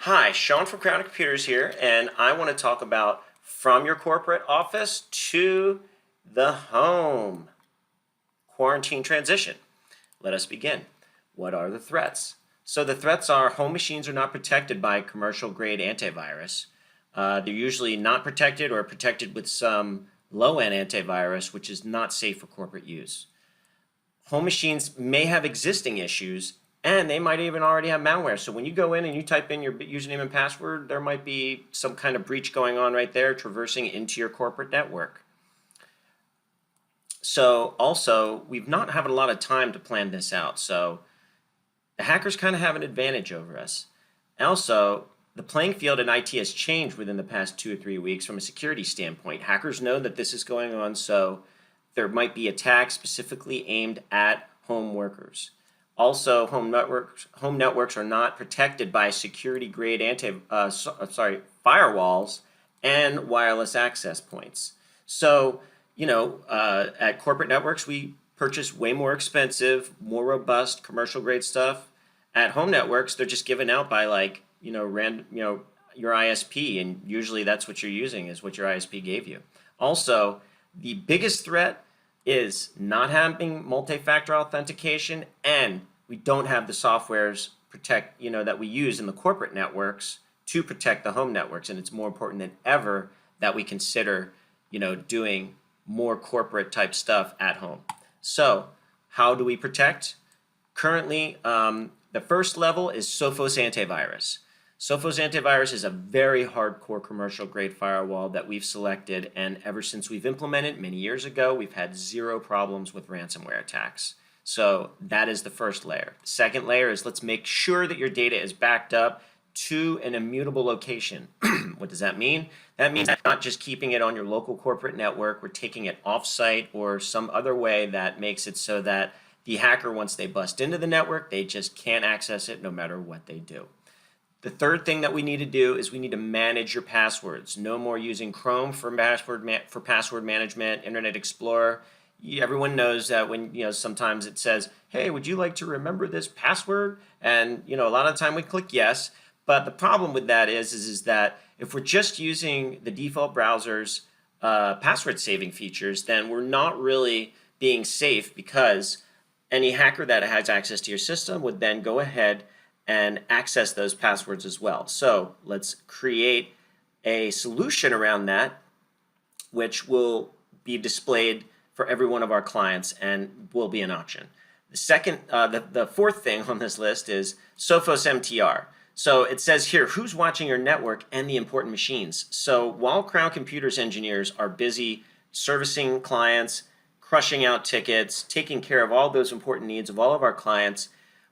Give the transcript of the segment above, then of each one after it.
Hi, Sean from Crown Computers here, and I want to talk about from your corporate office to the home. Quarantine transition. Let us begin. What are the threats? So the threats are home machines are not protected by commercial grade antivirus. They're usually not protected or protected with some low-end antivirus, which is not safe for corporate use. Home machines may have existing issues and they might even already have malware. So when you go in and you type in your username and password, there might be some kind of breach going on right there, traversing into your corporate network. So also, we've not had a lot of time to plan this out. So the hackers kind of have an advantage over us. Also, the playing field in IT has changed within the past 2 or 3 weeks from a security standpoint. Hackers know that this is going on, so there might be attacks specifically aimed at home workers. Also, home networks are not protected by security-grade firewalls and wireless access points. So, at corporate networks, we purchase way more expensive, more robust commercial-grade stuff. At home networks, they're just given out by your ISP, and usually that's what you're using is what your ISP gave you. Also, the biggest threat is not having multi-factor authentication, and we don't have the softwares that we use in the corporate networks to protect the home networks, and it's more important than ever that we consider doing more corporate type stuff at home. So how do we protect? Currently, the first level is Sophos Antivirus. Sophos Antivirus is a very hardcore commercial grade firewall that we've selected, and ever since we've implemented many years ago, we've had zero problems with ransomware attacks. So that is the first layer. The second layer is let's make sure that your data is backed up to an immutable location. What does that mean? That means not just keeping it on your local corporate network, we're taking it offsite or some other way that makes it so that the hacker, once they bust into the network, they just can't access it no matter what they do. The third thing that we need to do is we need to manage your passwords. No more using Chrome for password management, Internet Explorer. Everyone knows that when sometimes it says, hey, would you like to remember this password? And a lot of the time we click yes. But the problem with that is that if we're just using the default browser's password saving features, then we're not really being safe, because any hacker that has access to your system would then go ahead and access those passwords as well. So let's create a solution around that, which will be displayed for every one of our clients and will be an option. The fourth thing on this list is Sophos MTR. So it says here, who's watching your network and the important machines. So while Crown Computers engineers are busy servicing clients, crushing out tickets, taking care of all those important needs of all of our clients,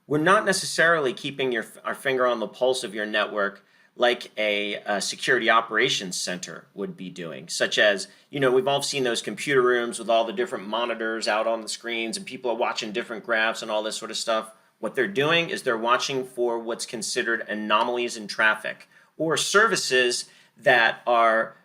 we're not necessarily keeping our finger on the pulse of your network like a security operations center would be doing, such as, we've all seen those computer rooms with all the different monitors out on the screens and people are watching different graphs and all this sort of stuff. What they're doing is they're watching for what's considered anomalies in traffic or services that are,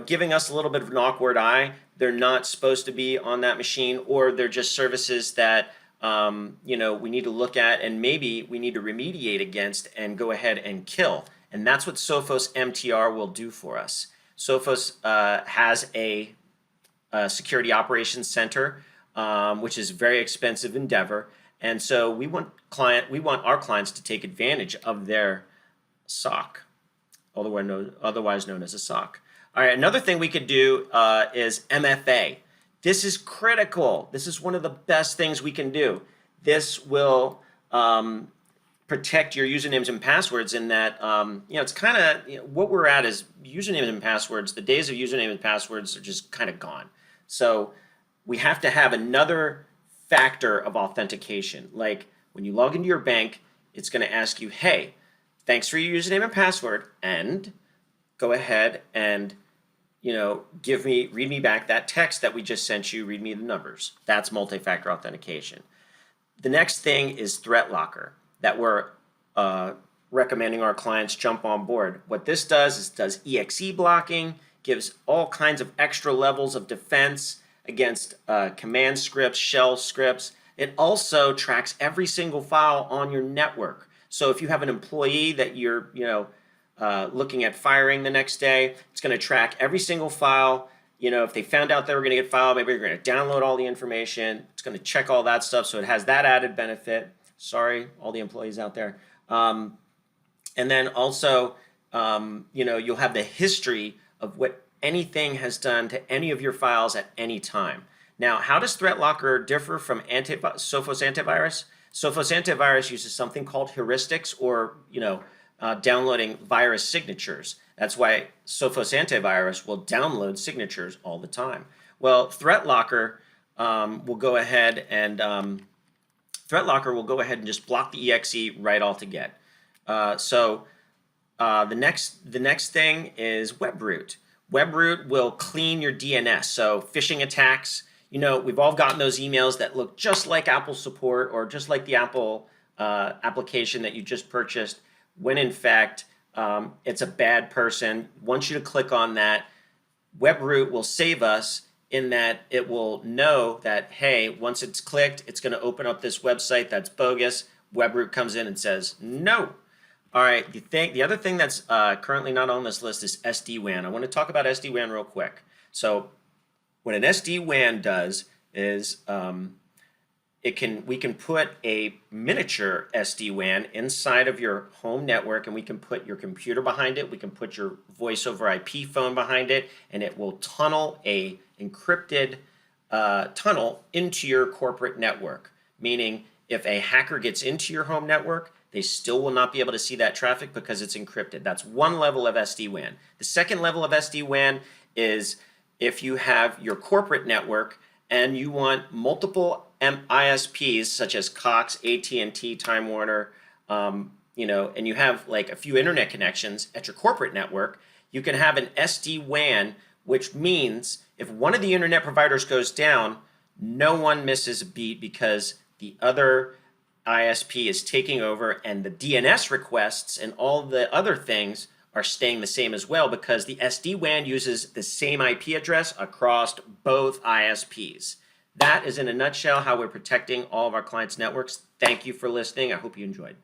giving us a little bit of an awkward eye. They're not supposed to be on that machine, or they're just services that we need to look at and maybe we need to remediate against and go ahead and kill. And that's what Sophos MTR will do for us. Sophos has a security operations center, which is a very expensive endeavor. And so we want our clients to take advantage of their SOC, otherwise known as a SOC. All right, another thing we could do is MFA. This is critical. This is one of the best things we can do. This will protect your usernames and passwords in that, it's kind of, what we're at is usernames and passwords. The days of username and passwords are just kind of gone. So we have to have another factor of authentication. Like when you log into your bank, it's going to ask you, hey, thanks for your username and password, and go ahead and read me back that text that we just sent you, read me the numbers. That's multi-factor authentication. The next thing is Threat Locker that we're recommending our clients jump on board. What this does is does EXE blocking, gives all kinds of extra levels of defense against command scripts, shell scripts. It also tracks every single file on your network. So if you have an employee that you're, looking at firing the next day, it's going to track every single file. If they found out they were going to get filed, maybe they're going to download all the information. It's going to check all that stuff. So it has that added benefit. Sorry, all the employees out there. And then also, you'll have the history of what anything has done to any of your files at any time. Now, how does ThreatLocker differ from Sophos Antivirus? Sophos Antivirus uses something called heuristics, or downloading virus signatures. That's why Sophos Antivirus will download signatures all the time. Well, ThreatLocker will go ahead and just block the exe right altogether. The next thing is WebRoot. WebRoot will clean your DNS. So phishing attacks, we've all gotten those emails that look just like Apple support or just like the Apple application that you just purchased, when in fact it's a bad person. Want you to click on that. WebRoot will save us in that it will know that, hey, once it's clicked, it's going to open up this website that's bogus. WebRoot comes in and says, no. All right, the other thing that's currently not on this list is SD-WAN. I want to talk about SD-WAN real quick. So what an SD-WAN does is we can put a miniature SD-WAN inside of your home network, and we can put your computer behind it. We can put your voice over IP phone behind it, and it will tunnel a encrypted tunnel into your corporate network. Meaning, if a hacker gets into your home network, they still will not be able to see that traffic because it's encrypted. That's one level of SD-WAN. The second level of SD-WAN is if you have your corporate network and you want multiple ISPs such as Cox, AT&T, Time Warner, and you have like a few internet connections at your corporate network, you can have an SD-WAN, which means if one of the internet providers goes down, no one misses a beat because the other ISP is taking over, and the DNS requests and all the other things are staying the same as well because the SD-WAN uses the same IP address across both ISPs. That is in a nutshell how we're protecting all of our clients' networks. Thank you for listening. I hope you enjoyed.